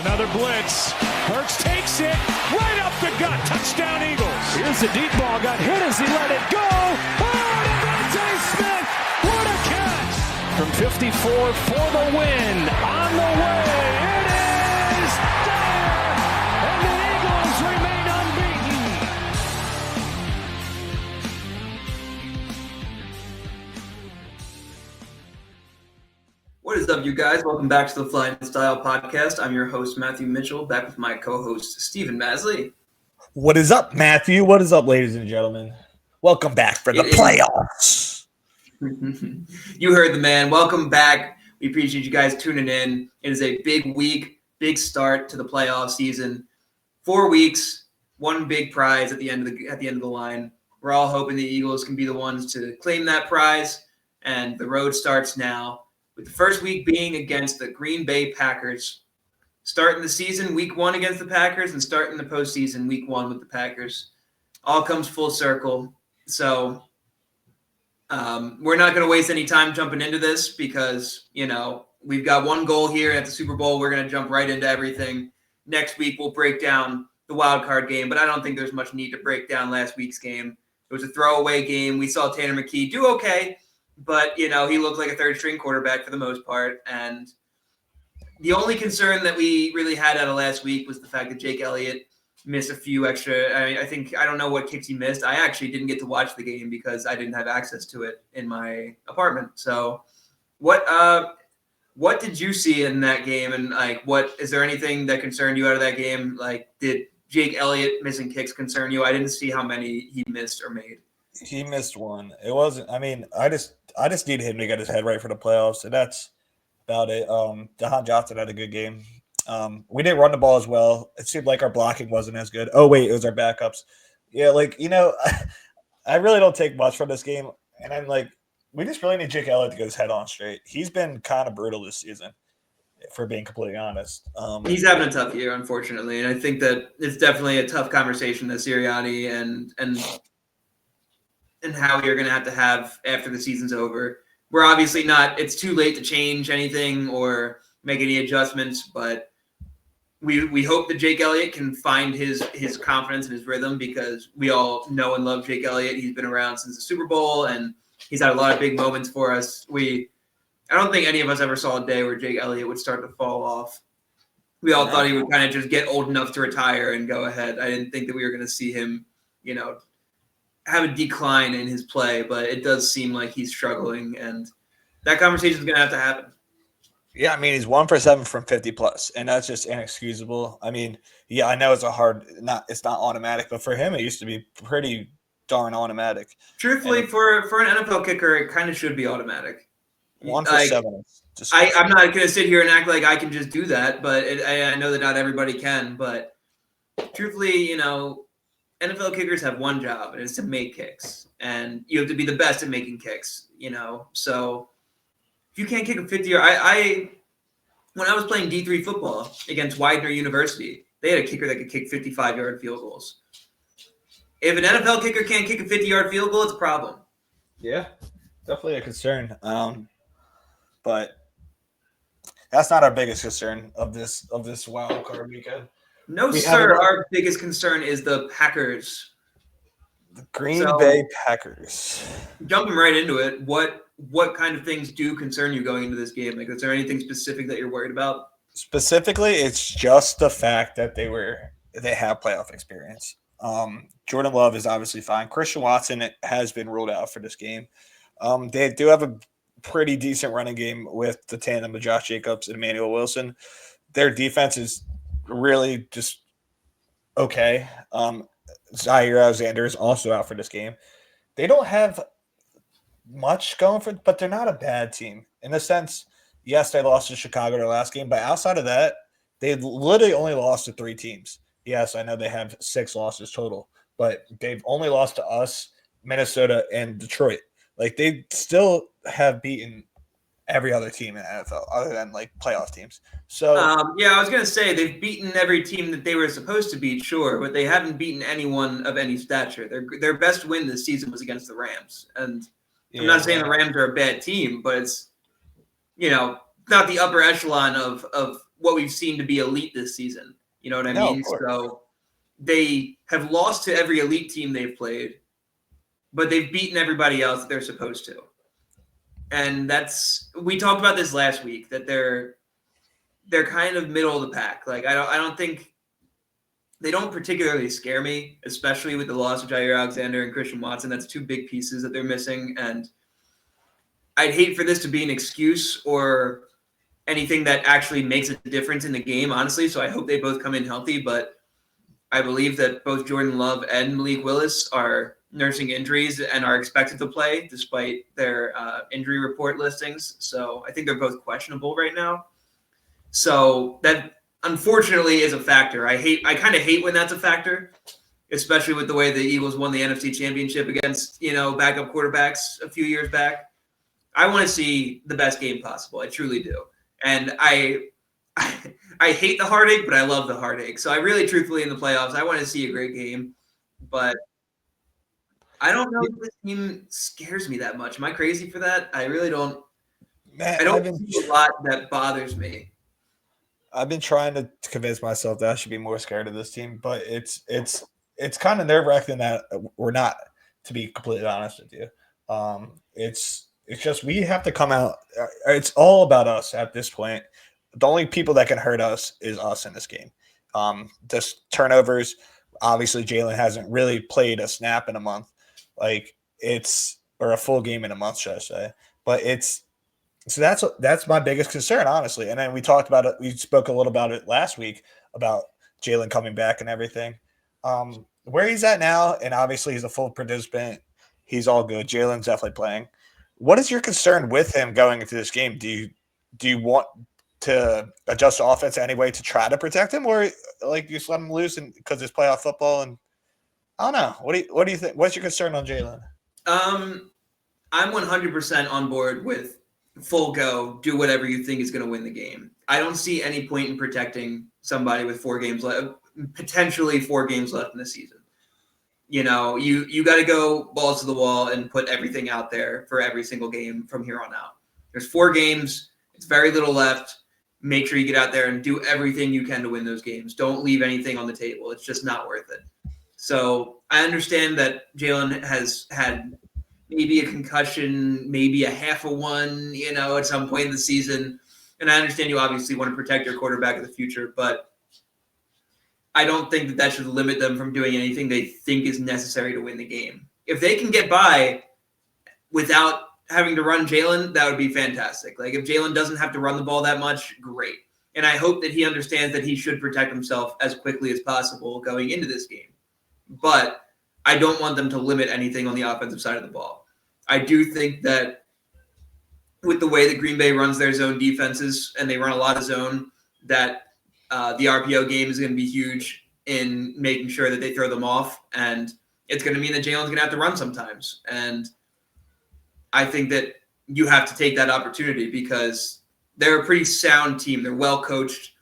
Another blitz. Hurts takes it right up the gut. Touchdown Eagles. Here's the deep ball. Got hit as he let it go. Oh, Devontae Smith. What a catch. From 54 for the win. On the way. It is there. And the Eagles remain unbeaten. What is up, you guys? Welcome back to the Flyin Style podcast. I'm your host, Matthew Mitchell, back with my co-host, Steven Maslij. What is up, Matthew? What is up, ladies and gentlemen? Welcome back for the playoffs. You heard the man. Welcome back. We appreciate you guys tuning in. It is a big week, big start to the playoff season. 4 weeks, one big prize at the end of the line. We're all hoping the Eagles can be the ones to claim that prize, and the road starts now, with the first week being against the Green Bay Packers. Starting the season week 1 against the Packers and starting the postseason week 1 with the Packers. All comes full circle. So we're not going to waste any time jumping into this because, we've got one goal here at the Super Bowl. We're going to jump right into everything. Next week, we'll break down the wild card game, but I don't think there's much need to break down last week's game. It was a throwaway game. We saw Tanner McKee do okay, but, he looked like a third-string quarterback for the most part. And the only concern that we really had out of last week was the fact that Jake Elliott missed a few extra. I don't know what kicks he missed. I actually didn't get to watch the game because I didn't have access to it in my apartment. So what did you see in that game? And is there anything that concerned you out of that game? Did Jake Elliott missing kicks concern you? I didn't see how many he missed or made. He missed one. It wasn't. I just need him to get his head right for the playoffs, and that's about it. Jahan Johnson had a good game. We didn't run the ball as well. It seemed like our blocking wasn't as good. Oh wait, it was our backups. Yeah, I really don't take much from this game, and I'm like, we just really need Jake Elliott to get his head on straight. He's been kind of brutal this season, for being completely honest. He's having a tough year, unfortunately, and I think that it's definitely a tough conversation that Sirianni and how you're going to have after the season's over. We're obviously not – it's too late to change anything or make any adjustments, but we hope that Jake Elliott can find his confidence and his rhythm because we all know and love Jake Elliott. He's been around since the Super Bowl, and he's had a lot of big moments for us. I don't think any of us ever saw a day where Jake Elliott would start to fall off. We all thought he would kind of just get old enough to retire and go ahead. I didn't think that we were going to see him, have a decline in his play, but it does seem like he's struggling, and that conversation is going to have to happen. Yeah, he's 1 for 7 from 50 plus, and that's just inexcusable. I know it's it's not automatic, but for him, it used to be pretty darn automatic. Truthfully, for an NFL kicker, it kind of should be automatic. 1 for 7. I'm not going to sit here and act like I can just do that, but I know that not everybody can. But truthfully, NFL kickers have one job, and it's to make kicks. And you have to be the best at making kicks, So if you can't kick a 50-yard – when I was playing D3 football against Widener University, they had a kicker that could kick 55-yard field goals. If an NFL kicker can't kick a 50-yard field goal, it's a problem. Yeah, definitely a concern. But that's not our biggest concern of this wild card weekend. No, sir. Our biggest concern is the Packers. The Green Bay Packers. Jumping right into it, what kind of things do concern you going into this game? Is there anything specific that you're worried about? Specifically, it's just the fact that they have playoff experience. Jordan Love is obviously fine. Christian Watson has been ruled out for this game. They do have a pretty decent running game with the tandem of Josh Jacobs and Emmanuel Wilson. Their defense is really just okay. Zaire Alexander is also out for this game. They don't have much going for, but they're not a bad team in a sense. Yes, they lost to Chicago their last game, but outside of that, they literally only lost to 3 teams. Yes, I know they have 6 losses total, but they've only lost to us, Minnesota, and Detroit. They still have beaten every other team in the NFL other than playoff teams. So I was going to say they've beaten every team that they were supposed to beat, sure, but they haven't beaten anyone of any stature. Their best win this season was against the Rams, and I'm not saying the Rams are a bad team, but it's not the upper echelon of what we've seen to be elite this season. You know what I mean? So they have lost to every elite team they've played, but they've beaten everybody else that they're supposed to. And we talked about this last week, that they're kind of middle of the pack. Like, I don't think they don't particularly scare me, especially with the loss of Jair Alexander and Christian Watson. That's two big pieces that they're missing. And I'd hate for this to be an excuse or anything that actually makes a difference in the game, honestly. So I hope they both come in healthy. But I believe that both Jordan Love and Malik Willis are nursing injuries and are expected to play despite their injury report listings. So I think they're both questionable right now. So that unfortunately is a factor. I kind of hate when that's a factor, especially with the way the Eagles won the NFC Championship against, backup quarterbacks a few years back. I want to see the best game possible. I truly do. And I hate the heartache, but I love the heartache. So I really, truthfully, in the playoffs, I want to see a great game. But I don't know if this team scares me that much. Am I crazy for that? I really don't. I don't see a lot that bothers me. I've been trying to convince myself that I should be more scared of this team, but it's kind of nerve-wracking that we're not, to be completely honest with you. It's just we have to come out. It's all about us at this point. The only people that can hurt us is us in this game. Just turnovers. Obviously, Jalen hasn't really played a snap in a month, or a full game in a month, should I say? But so that's my biggest concern, honestly. And then we talked about it. We spoke a little about it last week about Jalen coming back and everything. Where he's at now, and obviously he's a full participant. He's all good. Jalen's definitely playing. What is your concern with him going into this game? Do you want to adjust the offense anyway to try to protect him, or you just let him loose and because it's playoff football? And I don't know. What do you think? What's your concern on Jalen? I'm 100% on board with full go, do whatever you think is going to win the game. I don't see any point in protecting somebody with 4 games left, potentially 4 games left in the season. You got to go balls to the wall and put everything out there for every single game from here on out. There's 4 games. It's very little left. Make sure you get out there and do everything you can to win those games. Don't leave anything on the table. It's just not worth it. So I understand that Jalen has had maybe a concussion, maybe a half of one, at some point in the season. And I understand you obviously want to protect your quarterback in the future, but I don't think that should limit them from doing anything they think is necessary to win the game. If they can get by without having to run Jalen, that would be fantastic. If Jalen doesn't have to run the ball that much, great. And I hope that he understands that he should protect himself as quickly as possible going into this game. But I don't want them to limit anything on the offensive side of the ball. I do think that with the way that Green Bay runs their zone defenses, and they run a lot of zone, that the RPO game is going to be huge in making sure that they throw them off. And it's going to mean that Jalen's going to have to run sometimes. And I think that you have to take that opportunity because they're a pretty sound team. They're well coached.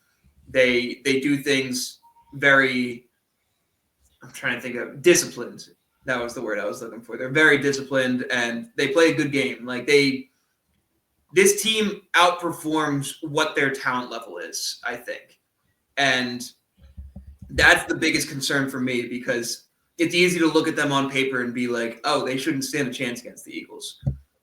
They do things very, I'm trying to think of, disciplined. That was the word I was looking for. They're very disciplined and they play a good game. This team outperforms what their talent level is, I think. And that's the biggest concern for me because it's easy to look at them on paper and be like, oh, they shouldn't stand a chance against the Eagles.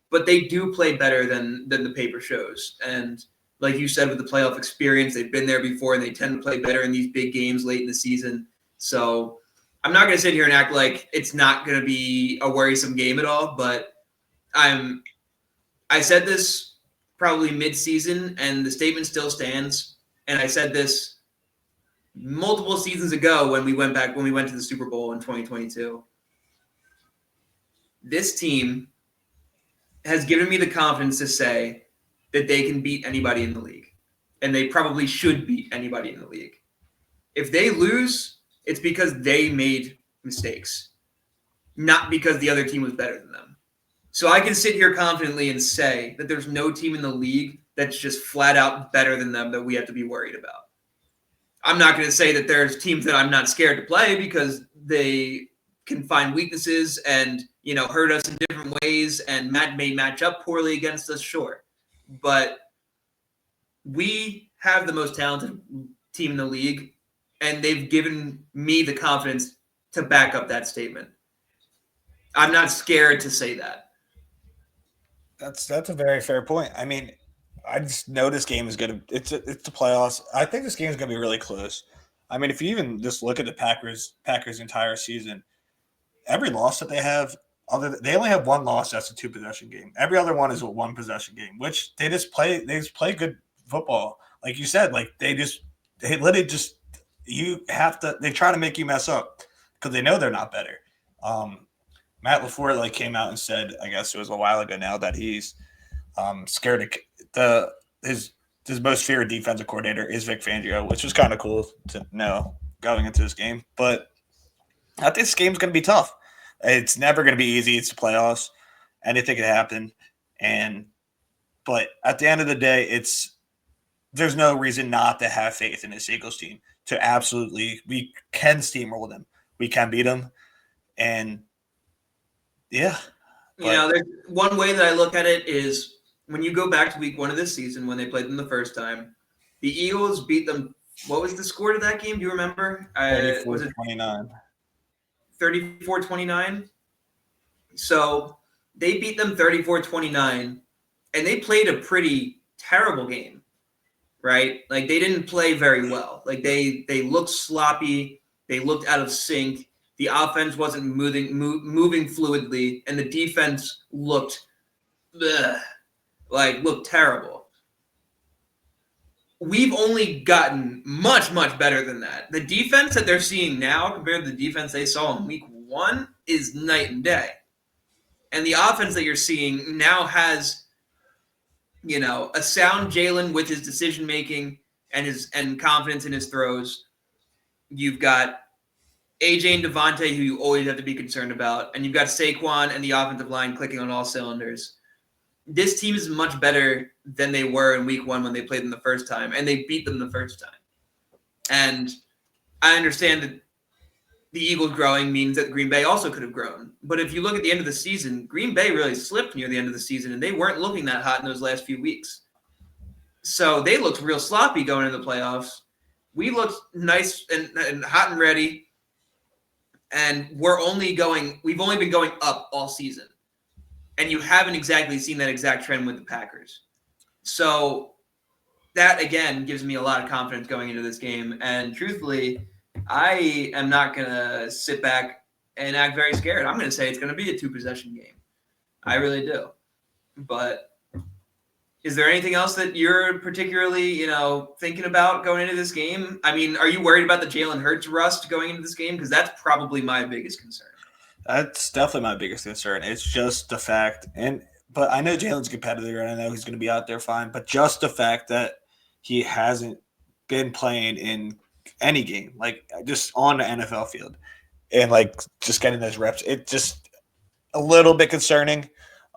But they do play better than the paper shows. And like you said, with the playoff experience, they've been there before and they tend to play better in these big games late in the season. So I'm not going to sit here and act like it's not going to be a worrisome game at all. But I said this probably mid-season and the statement still stands. And I said this multiple seasons ago when we went to the Super Bowl in 2022. This team has given me the confidence to say that they can beat anybody in the league. And they probably should beat anybody in the league. If they lose, it's because they made mistakes, not because the other team was better than them. So I can sit here confidently and say that there's no team in the league that's just flat out better than them that we have to be worried about. I'm not going to say that there's teams that I'm not scared to play because they can find weaknesses and, hurt us in different ways and may match up poorly against us, sure. But we have the most talented team in the league, and they've given me the confidence to back up that statement. I'm not scared to say that. That's a very fair point. I mean, I just know this game is going to it's the playoffs. I think this game is going to be really close. I mean, if you even just look at the Packers entire season, every loss that they have, they only have one loss. That's a 2-possession game. Every other one is a 1-possession game, which they just play good football. Like you said, like they literally just they try to make you mess up because they know they're not better. Matt LaFleur came out and said, I guess it was a while ago now, that he's scared of his most feared defensive coordinator is Vic Fangio, which was kind of cool to know going into this game. But I think this game's going to be tough. It's never going to be easy. It's the playoffs. Anything can happen. But at the end of the day, there's no reason not to have faith in this Eagles team. We can steamroll them. We can beat them. And yeah. There's one way that I look at it is when you go back to week 1 of this season when they played them the first time, the Eagles beat them. What was the score to that game? Do you remember? 34-29. 34-29. So they beat them 34-29, and they played a pretty terrible game, right? Like they didn't play very well. Like they looked sloppy. They looked out of sync. The offense wasn't moving fluidly, and the defense looked terrible. We've only gotten much, much better than that. The defense that they're seeing now compared to the defense they saw in week 1 is night and day. And the offense that you're seeing now has, a sound Jalen with his decision-making and confidence in his throws. You've got AJ and Devontae, who you always have to be concerned about. And you've got Saquon and the offensive line clicking on all cylinders. This team is much better than they were in week 1 when they played them the first time, and they beat them the first time. And I understand that the Eagles growing means that Green Bay also could have grown. But if you look at the end of the season, Green Bay really slipped near the end of the season, and they weren't looking that hot in those last few weeks. So they looked real sloppy going into the playoffs. We looked nice and hot and ready, and we've only been going up all season. And you haven't exactly seen that exact trend with the Packers. So that, again, gives me a lot of confidence going into this game. And truthfully, I am not going to sit back and act very scared. I'm going to say it's going to be a 2-possession game. I really do. But is there anything else that you're particularly, thinking about going into this game? I mean, are you worried about the Jalen Hurts rust going into this game? Because that's probably my biggest concern. That's definitely my biggest concern. It's just the fact, but I know Jalen's a competitor, and I know he's going to be out there fine. But just the fact that he hasn't been playing in any game, just on the NFL field, and just getting those reps, it's just a little bit concerning.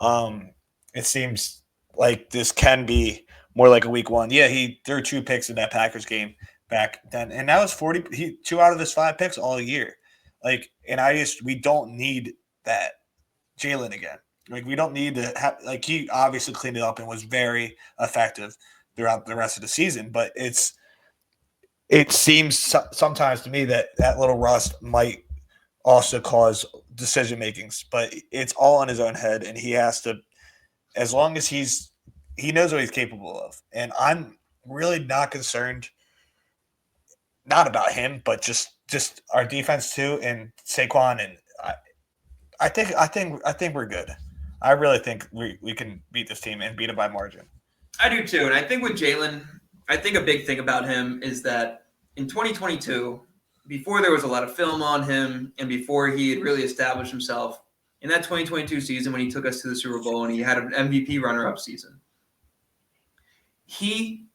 It seems like this can be more like a week 1. Yeah, he threw 2 picks in that Packers game back then, and that was 2 out of his 5 picks all year. We don't need that Jalen again. We don't need to have, he obviously cleaned it up and was very effective throughout the rest of the season. But it seems sometimes to me that little rust might also cause decision makings, but it's all in his own head, and he has to, as long as he knows what he's capable of. And I'm really not concerned, not about him, but just our defense too, and Saquon, and I think we're good. I really think we can beat this team and beat it by margin. I do too, and I think with Jalen, I think a big thing about him is that in 2022, before there was a lot of film on him, and before he had really established himself, in that 2022 season when he took us to the Super Bowl and he had an MVP runner-up season, he,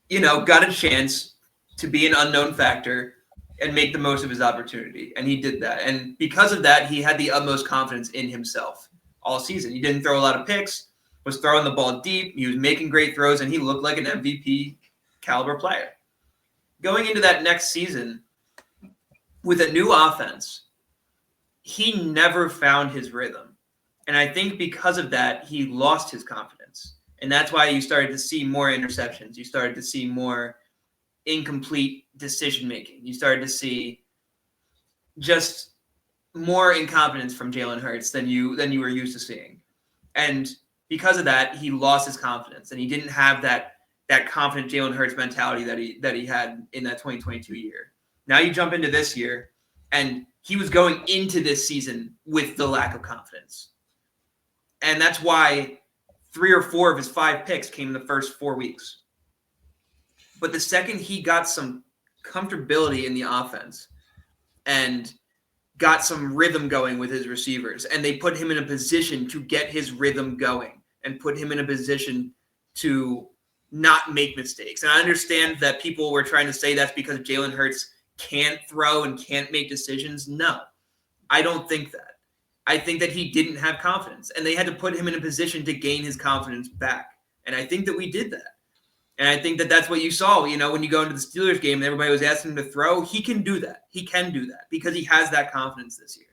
got a chance to be an unknown factor and make the most of his opportunity. And he did that. And because of that, he had the utmost confidence in himself all season. He didn't throw a lot of picks, was throwing the ball deep. He was making great throws, and he looked like an MVP caliber player. Going into that next season with a new offense, he never found his rhythm. And I think because of that, he lost his confidence. And that's why you started to see more interceptions. You started to see more incomplete decision-making. You started to see just more incompetence from Jalen Hurts than you were used to seeing. And because of that, he lost his confidence, and he didn't have that confident Jalen Hurts mentality that he had in that 2022 year. Now you jump into this year, and he was going into this season with the lack of confidence. And that's why 3 or 4 of his 5 picks came in the first 4 weeks. But the second he got some comfortability in the offense and got some rhythm going with his receivers, and they put him in a position to get his rhythm going and put him in a position to not make mistakes. And I understand that people were trying to say that's because Jalen Hurts can't throw and can't make decisions. No, I don't think that. I think that he didn't have confidence, and they had to put him in a position to gain his confidence back. And I think that we did that. And I think that that's what you saw, when you go into the Steelers game and everybody was asking him to throw, he can do that. He can do that because he has that confidence this year.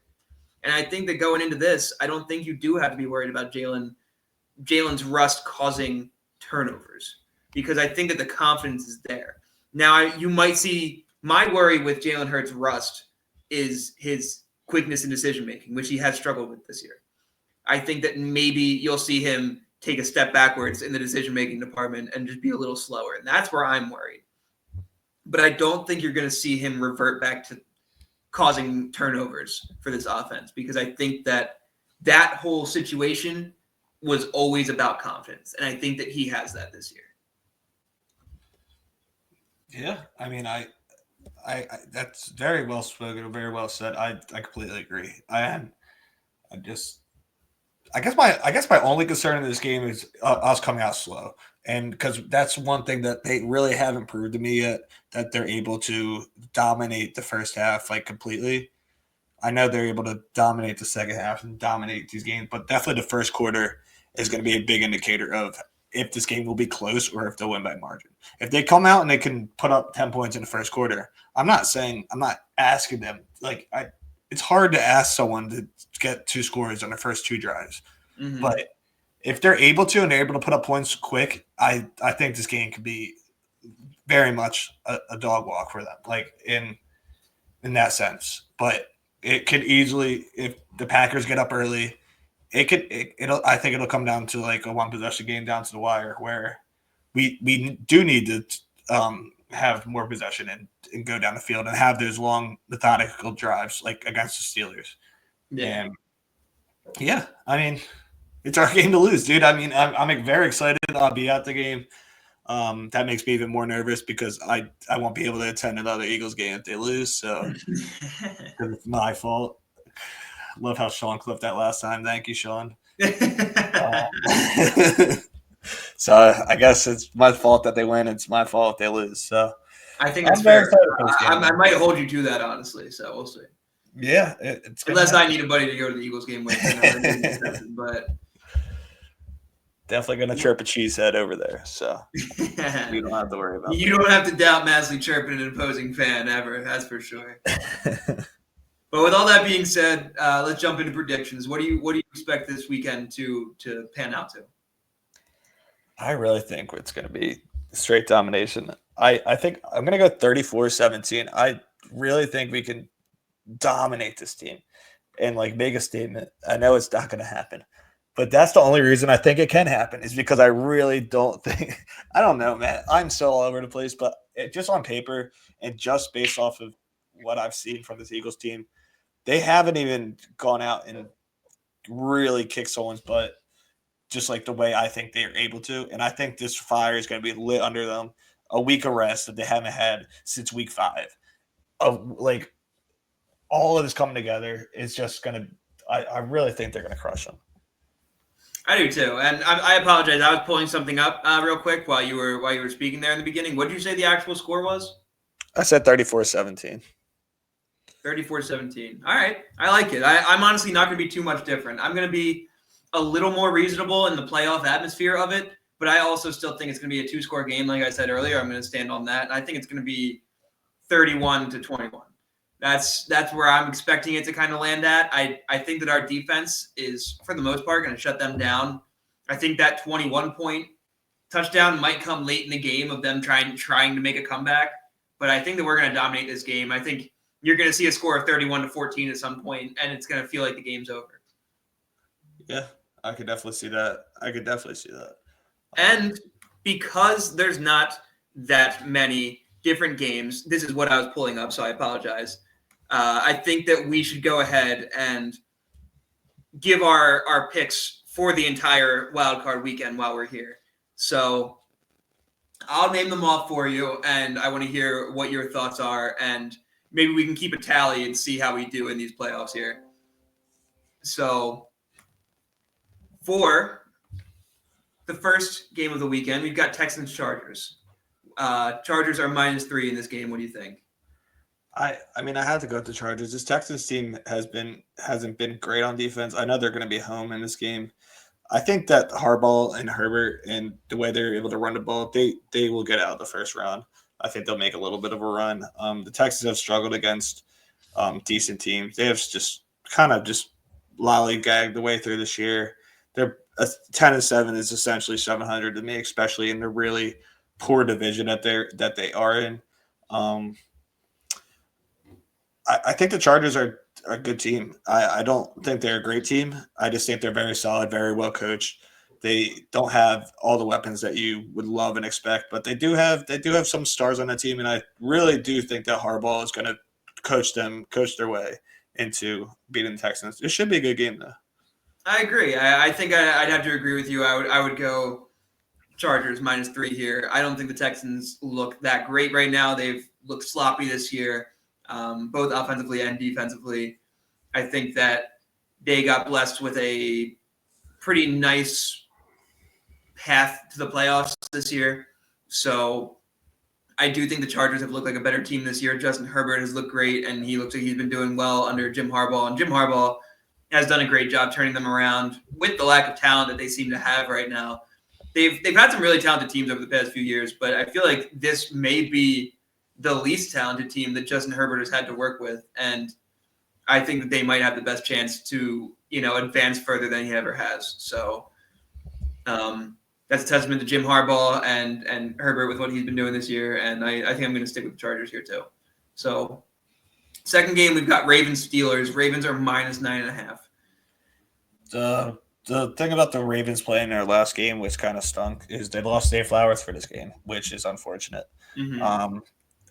And I think that going into this, I don't think you do have to be worried about Jalen's rust causing turnovers, because I think that the confidence is there. Now, you might see my worry with Jalen Hurts' rust is his quickness in decision-making, which he has struggled with this year. I think that maybe you'll see him take a step backwards in the decision-making department and just be a little slower. And that's where I'm worried. But I don't think you're going to see him revert back to causing turnovers for this offense, because I think that whole situation was always about confidence. And I think that he has that this year. Yeah. I mean, I that's very well spoken, very well said. I completely agree. I guess my only concern in this game is us coming out slow, and because that's one thing that they really haven't proved to me yet, that they're able to dominate the first half completely. I know they're able to dominate the second half and dominate these games, but definitely the first quarter is going to be a big indicator of if this game will be close or if they'll win by margin. If they come out and they can put up 10 points in the first quarter, I'm not asking them. It's hard to ask someone to get 2 scores on the first 2 drives. Mm-hmm. But if they're able to and they're able to put up points quick, I think this game could be very much a dog walk for them, in that sense. But it could easily, if the Packers get up early, I think it'll come down to a 1-possession game down to the wire, where we do need to have more possession and go down the field and have those long methodical drives against the Steelers. Yeah. And yeah, I mean, it's our game to lose, dude. I mean, I'm very excited. I'll be at the game. That makes me even more nervous because I won't be able to attend another Eagles game if they lose. So it's my fault. Love how Sean clipped that last time. Thank you, Sean. So I guess it's my fault that they win. It's my fault if they lose. So I think it's fair. I might hold you to that, honestly. So we'll see. Yeah, unless I need a buddy to go to the Eagles game with, but definitely gonna chirp a cheesehead over there. So you don't have to worry about. You don't have to doubt Maslij chirping an opposing fan ever. That's for sure. But with all that being said, let's jump into predictions. What do you expect this weekend to pan out to? I really think it's going to be straight domination. I think I'm going to go 34-17. I really think we can dominate this team and make a statement. I know it's not going to happen, but that's the only reason I think it can happen is because I really don't think – I don't know, man. I'm so all over the place, but just on paper and just based off of what I've seen from this Eagles team, they haven't even gone out and really kicked someone's butt just the way I think they are able to. And I think this fire is going to be lit under them. A week of rest that they haven't had since week 5. All of this coming together is just going to – I really think they're going to crush them. I do too. And I apologize. I was pulling something up real quick while you were speaking there in the beginning. What did you say the actual score was? I said 34-17. 34-17. All right. I like it. I'm honestly not going to be too much different. I'm going to be a little more reasonable in the playoff atmosphere of it, but I also still think it's going to be a 2-score game. Like I said earlier, I'm going to stand on that. And I think it's going to be 31-21. That's where I'm expecting it to kind of land at. I think that our defense is, for the most part, going to shut them down. I think that 21-point touchdown might come late in the game of them trying to make a comeback. But I think that we're going to dominate this game. I think you're going to see a score of 31-14 at some point, and it's going to feel like the game's over. Yeah, I could definitely see that. And because there's not that many different games, this is what I was pulling up, so I apologize. I think that we should go ahead and give our picks for the entire wild card weekend while we're here. So I'll name them off for you, and I want to hear what your thoughts are, and maybe we can keep a tally and see how we do in these playoffs here. So for the first game of the weekend, we've got Texans-Chargers. Chargers are -3 in this game. What do you think? I mean, I had to go with the Chargers. This Texans team hasn't been great on defense. I know they're going to be home in this game. I think that Harbaugh and Herbert and the way they're able to run the ball, they will get out of the first round. I think they'll make a little bit of a run. The Texans have struggled against decent teams. They have just lollygagged the way through this year. They're 10-7 is essentially 700 to me, especially in the really poor division that they are in. I think the Chargers are a good team. I don't think they're a great team. I just think they're very solid, very well coached. They don't have all the weapons that you would love and expect, but they do have some stars on the team, and I really do think that Harbaugh is going to coach their way into beating the Texans. It should be a good game, though. I agree. I think I'd have to agree with you. I would go Chargers -3 here. I don't think the Texans look that great right now. They've looked sloppy this year, both offensively and defensively. I think that they got blessed with a pretty nice path to the playoffs this year. So I do think the Chargers have looked like a better team this year. Justin Herbert has looked great, and he looks like he's been doing well under Jim Harbaugh. And Jim Harbaugh has done a great job turning them around with the lack of talent that they seem to have right now. They've had some really talented teams over the past few years, but I feel like this may be the least talented team that Justin Herbert has had to work with. And I think that they might have the best chance to, advance further than he ever has. So that's a testament to Jim Harbaugh and Herbert with what he's been doing this year. And I think I'm going to stick with the Chargers here too. So second game, we've got Ravens-Steelers. Ravens are -9.5. The thing about the Ravens playing their last game, which kind of stunk, is they lost Dave Flowers for this game, which is unfortunate. Mm-hmm.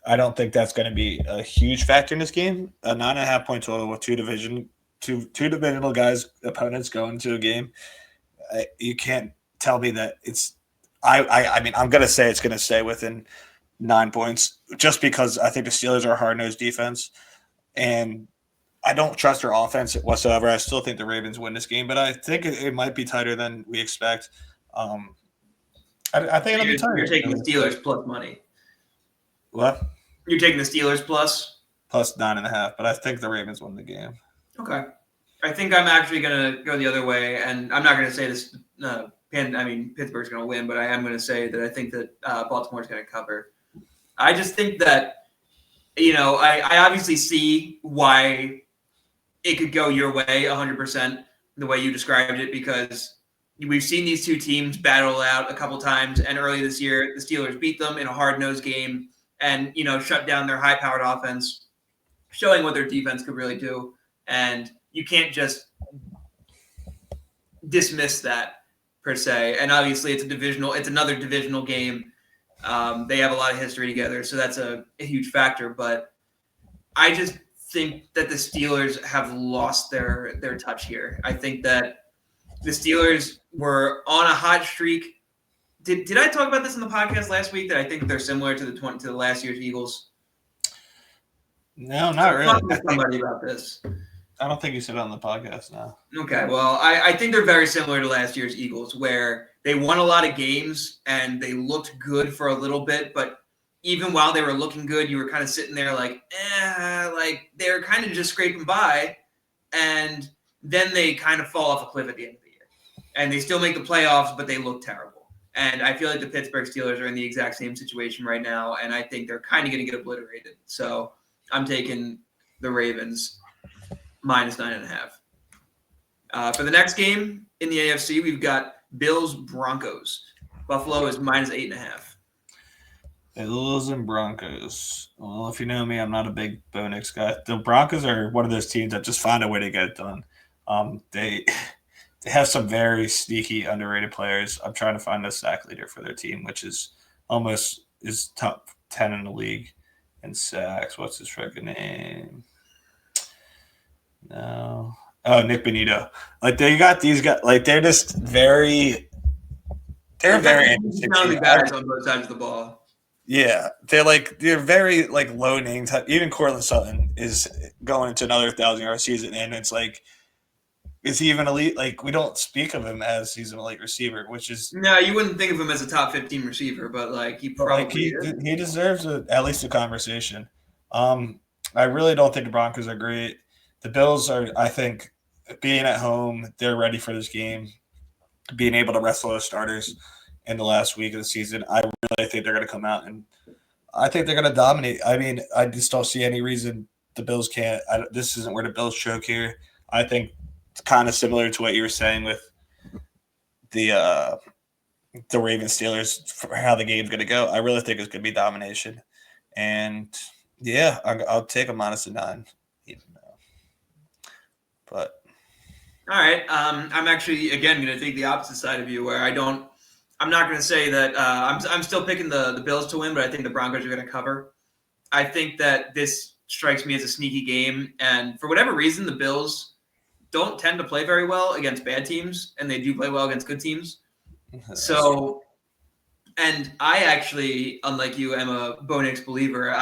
I don't think that's going to be a huge factor in this game. A 9.5-point total with two divisional guys opponents going into a game. You can't tell me that it's. I mean, I'm going to say it's going to stay within 9 points, just because I think the Steelers are a hard-nosed defense, and I don't trust their offense whatsoever. I still think the Ravens win this game, but I think it might be tighter than we expect. I think it'll be tighter. You're taking the Steelers plus money. What? You're taking the Steelers plus 9.5, but I think the Ravens win the game. Okay. I think I'm actually going to go the other way, and I'm not going to say this. Pittsburgh's going to win, but I am going to say that I think that Baltimore's going to cover. I just think that, I obviously see why it could go your way 100% the way you described it, because we've seen these two teams battle out a couple times, and early this year, the Steelers beat them in a hard-nosed game and, shut down their high-powered offense, showing what their defense could really do. And you can't just dismiss that per se. And obviously it's another divisional game. They have a lot of history together, so that's a huge factor. But I just think that the Steelers have lost their touch here. I think that the Steelers were on a hot streak. Did I talk about this in the podcast last week, that I think they're similar to the last year's Eagles? No, not really. Talking to somebody about this. I don't think you said it on the podcast now. Okay, well, I think they're very similar to last year's Eagles, where they won a lot of games and they looked good for a little bit, but even while they were looking good, you were kind of sitting there like they're kind of just scraping by, and then they kind of fall off a cliff at the end of the year. And they still make the playoffs, but they look terrible. And I feel like the Pittsburgh Steelers are in the exact same situation right now, and I think they're kind of going to get obliterated. So I'm taking the Ravens -9.5. For the next game in the AFC, we've got Bills-Broncos. Buffalo is minus 8.5. Bills and Broncos. Well, if you know me, I'm not a big Bo Nix guy. The Broncos are one of those teams that just find a way to get it done. They have some very sneaky, underrated players. I'm trying to find the sack leader for their team, which is top 10 in the league in sacks. What's his freaking name? No. Oh, Nick Benito. Like they got these guys. Like they're just very. They're very interesting. Guys on both sides of the ball. Yeah, they're very like low name type. Even Cortland Sutton is going into another 1,000-yard season, and it's like, is he even elite? Like we don't speak of him as he's an elite receiver, which is no, you wouldn't think of him as a top 15 receiver, but like he probably he deserves at least a conversation. I really don't think the Broncos are great. The Bills are, I think, being at home, they're ready for this game, being able to wrestle those starters in the last week of the season. I really think they're going to come out, and I think they're going to dominate. I mean, I just don't see any reason the Bills can't. This isn't where the Bills choke here. I think it's kind of similar to what you were saying with the Ravens Steelers for how the game's going to go. I really think it's going to be domination, and yeah, I'll take a -9, even though. But all right, I'm actually again going to take the opposite side of you, where I'm not going to say that I'm still picking the Bills to win, but I think the Broncos are going to cover. I think that this strikes me as a sneaky game, and for whatever reason, the Bills don't tend to play very well against bad teams, and they do play well against good teams. So, and I actually, unlike you, am a Bo Nix believer.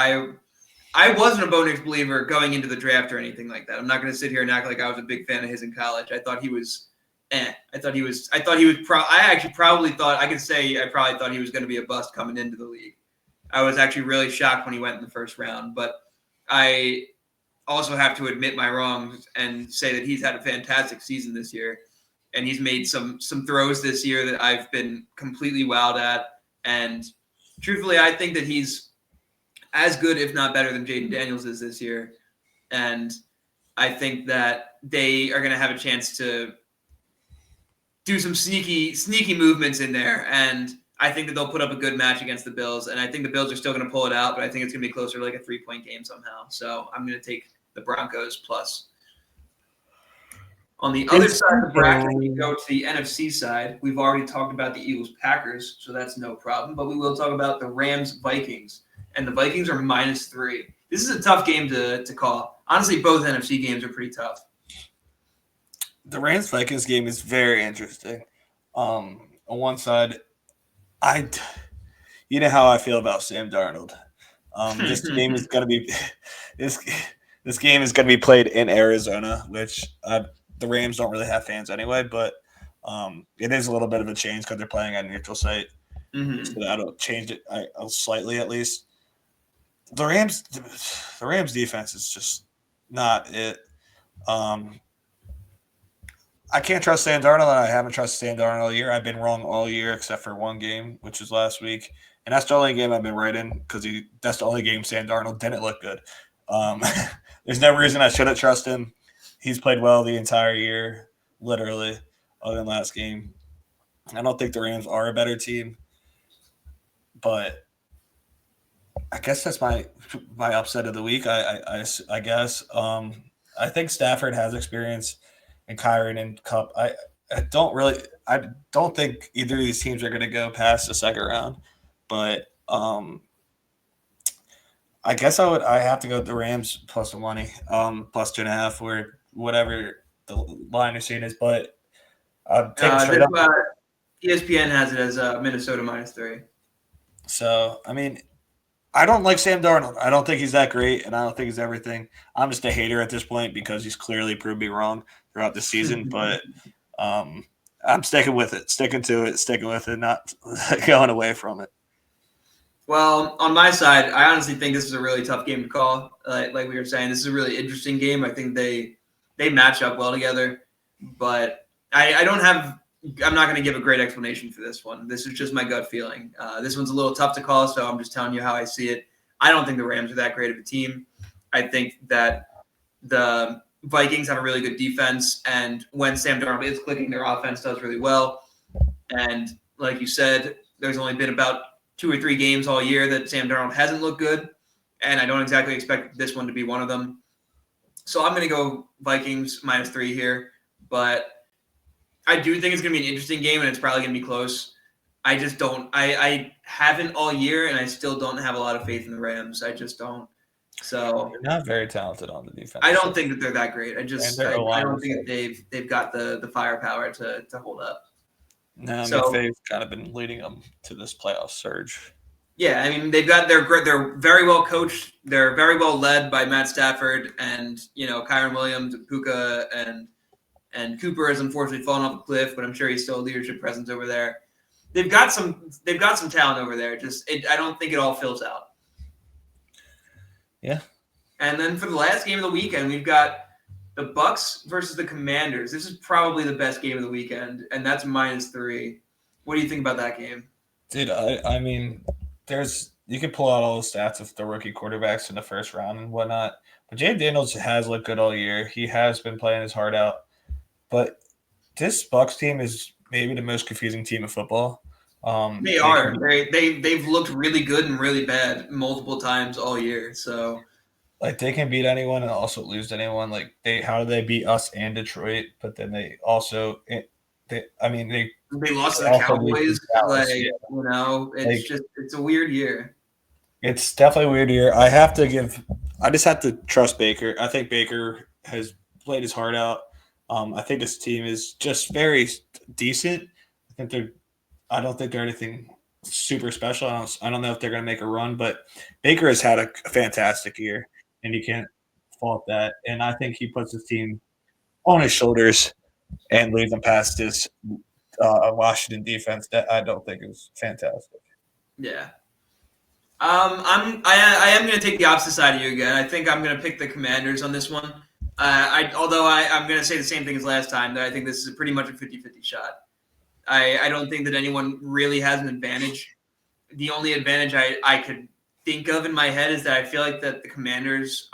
I wasn't a Bo Nix believer going into the draft or anything like that. I'm not going to sit here and act like I was a big fan of his in college. I thought he was I probably thought he was going to be a bust coming into the league. I was actually really shocked when he went in the first round, but I also have to admit my wrongs and say that he's had a fantastic season this year, and he's made some throws this year that I've been completely wowed at. And truthfully, I think that he's as good, if not better, than Jaden Daniels is this year. And I think that they are going to have a chance to do some sneaky movements in there. And I think that they'll put up a good match against the Bills. And I think the Bills are still going to pull it out, but I think it's going to be closer to like a 3-point game somehow. So I'm going to take the Broncos plus. On the other side of the bracket, we go to the NFC side. We've already talked about the Eagles-Packers, so that's no problem. But we will talk about the Rams-Vikings. And the Vikings are -3. This is a tough game to call. Honestly, both NFC games are pretty tough. The Rams-Vikings game is very interesting. On one side, you know how I feel about Sam Darnold. This game is going to be this game is going to be played in Arizona, which the Rams don't really have fans anyway, but it is a little bit of a change because they're playing at a neutral site. Mm-hmm. So that'll change it slightly at least. The Rams defense is just not it. I can't trust Sam Darnold, and I haven't trusted Sam Darnold all year. I've been wrong all year except for one game, which was last week. And that's the only game I've been right in because that's the only game Sam Darnold didn't look good. There's no reason I shouldn't trust him. He's played well the entire year, literally, other than last game. I don't think the Rams are a better team, but I guess that's my upset of the week, I guess. I think Stafford has experience in Kyron and Cup. I don't think either of these teams are going to go past the second round, but I guess I have to go with the Rams plus the money, plus 2.5 or whatever the line is seen is. But I'll take it straight up. ESPN has it as Minnesota -3. So I mean, I don't like Sam Darnold. I don't think he's that great, and I don't think he's everything. I'm just a hater at this point because he's clearly proved me wrong throughout the season. But I'm sticking with it, not going away from it. Well, on my side, I honestly think this is a really tough game to call. Like we were saying, this is a really interesting game. I think they match up well together, but I'm not going to give a great explanation for this one. This is just my gut feeling. This one's a little tough to call, so I'm just telling you how I see it. I don't think the Rams are that great of a team. I think that the Vikings have a really good defense, and when Sam Darnold is clicking, their offense does really well. And like you said, there's only been about 2 or 3 games all year that Sam Darnold hasn't looked good, and I don't exactly expect this one to be one of them. So I'm going to go Vikings -3 here, but I do think it's going to be an interesting game, and it's probably going to be close. I just don't – I haven't all year, and I still don't have a lot of faith in the Rams. I just don't. So they're not very talented on the defense. I don't think that they're that great. I don't think that they've got the firepower to hold up. No, McVay's kind of been leading them to this playoff surge. Yeah, I mean they're very well coached. They're very well led by Matt Stafford and Kyron Williams, Puka, and Cooper has unfortunately fallen off a cliff, but I'm sure he's still a leadership presence over there. They've got some talent over there. I don't think it all fills out. Yeah. And then for the last game of the weekend, we've got the Bucks versus the Commanders. This is probably the best game of the weekend, and that's -3. What do you think about that game? Dude, I mean, you can pull out all the stats of the rookie quarterbacks in the first round and whatnot, but Jalen Daniels has looked good all year. He has been playing his heart out, but this Bucks team is maybe the most confusing team in football. They are. They've looked really good and really bad multiple times all year. So, like, they can beat anyone and also lose to anyone. Like, how do they beat us and Detroit? But then they also, they lost to the Cowboys. It's a weird year. It's definitely a weird year. I just have to trust Baker. I think Baker has played his heart out. I think this team is just very decent. I don't think they're anything super special. I don't know if they're going to make a run, but Baker has had a fantastic year, and you can't fault that. And I think he puts his team on his shoulders and leads them past this Washington defense that I don't think is fantastic. Yeah. I am going to take the opposite side of you again. I think I'm going to pick the Commanders on this one. Although I'm going to say the same thing as last time, that I think this is pretty much a 50-50 shot. I don't think that anyone really has an advantage. The only advantage I could think of in my head is that I feel like that the Commanders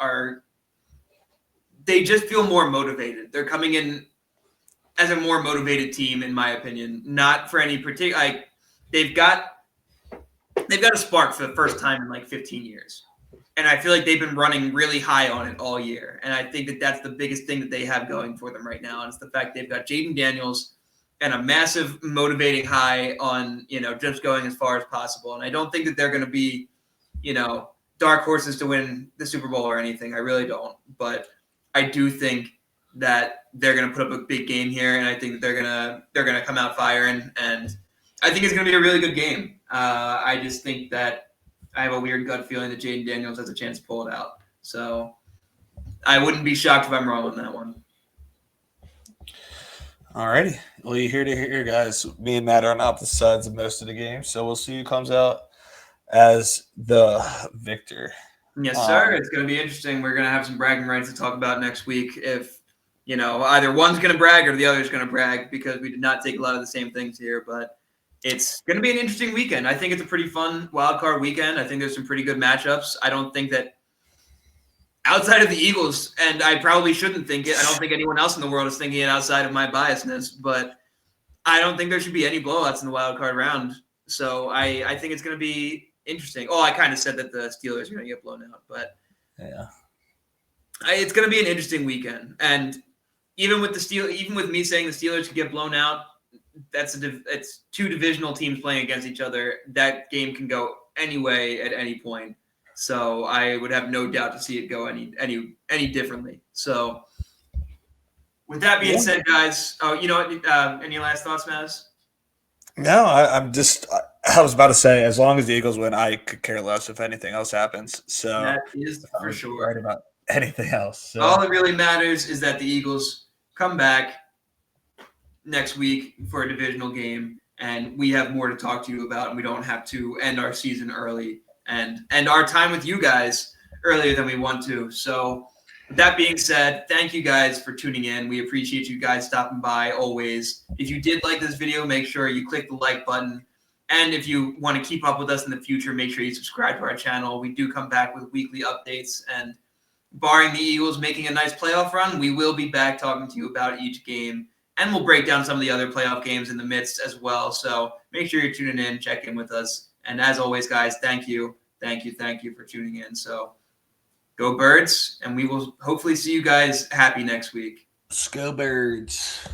they just feel more motivated. They're coming in as a more motivated team, in my opinion. Not for any particular they've got a spark for the first time in like 15 years. And I feel like they've been running really high on it all year. And I think that that's the biggest thing that they have going for them right now. And it's the fact they've got Jaden Daniels and a massive motivating high on, just going as far as possible. And I don't think that they're going to be, dark horses to win the Super Bowl or anything. I really don't. But I do think that they're going to put up a big game here, and I think that they're gonna come out firing, and I think it's going to be a really good game. I just think that I have a weird gut feeling that Jaden Daniels has a chance to pull it out. So I wouldn't be shocked if I'm wrong on that one. Alrighty. Well, you hear to hear, guys. Me and Matt are on opposite sides of most of the game, so we'll see who comes out as the victor. Yes, sir. It's going to be interesting. We're going to have some bragging rights to talk about next week. If either one's going to brag or the other's going to brag, because we did not take a lot of the same things here. But it's going to be an interesting weekend. I think it's a pretty fun wild card weekend. I think there's some pretty good matchups. I don't think that outside of the Eagles, and I probably shouldn't think it, I don't think anyone else in the world is thinking it outside of my biasness, but I don't think there should be any blowouts in the wild card round. So I think it's going to be interesting. Oh, I kind of said that the Steelers are going to get blown out, but yeah, it's going to be an interesting weekend. And even with me saying the Steelers could get blown out, it's two divisional teams playing against each other. That game can go any way at any point. So I would have no doubt to see it go any differently. So with that being said, guys, any last thoughts, Maz? No, I was about to say, as long as the Eagles win, I could care less if anything else happens. So that is for sure. Right about anything else. So. All that really matters is that the Eagles come back next week for a divisional game, and we have more to talk to you about, and we don't have to end our season early and our time with you guys earlier than we want to. So with that being said, thank you guys for tuning in. We appreciate you guys stopping by always. If you did like this video, make sure you click the like button. And if you want to keep up with us in the future, make sure you subscribe to our channel. We do come back with weekly updates, and barring the Eagles making a nice playoff run, we will be back talking to you about each game and we'll break down some of the other playoff games in the midst as well. So make sure you're tuning in, check in with us. And as always, guys, thank you for tuning in. So go Birds, and we will hopefully see you guys happy next week. Let's go Birds.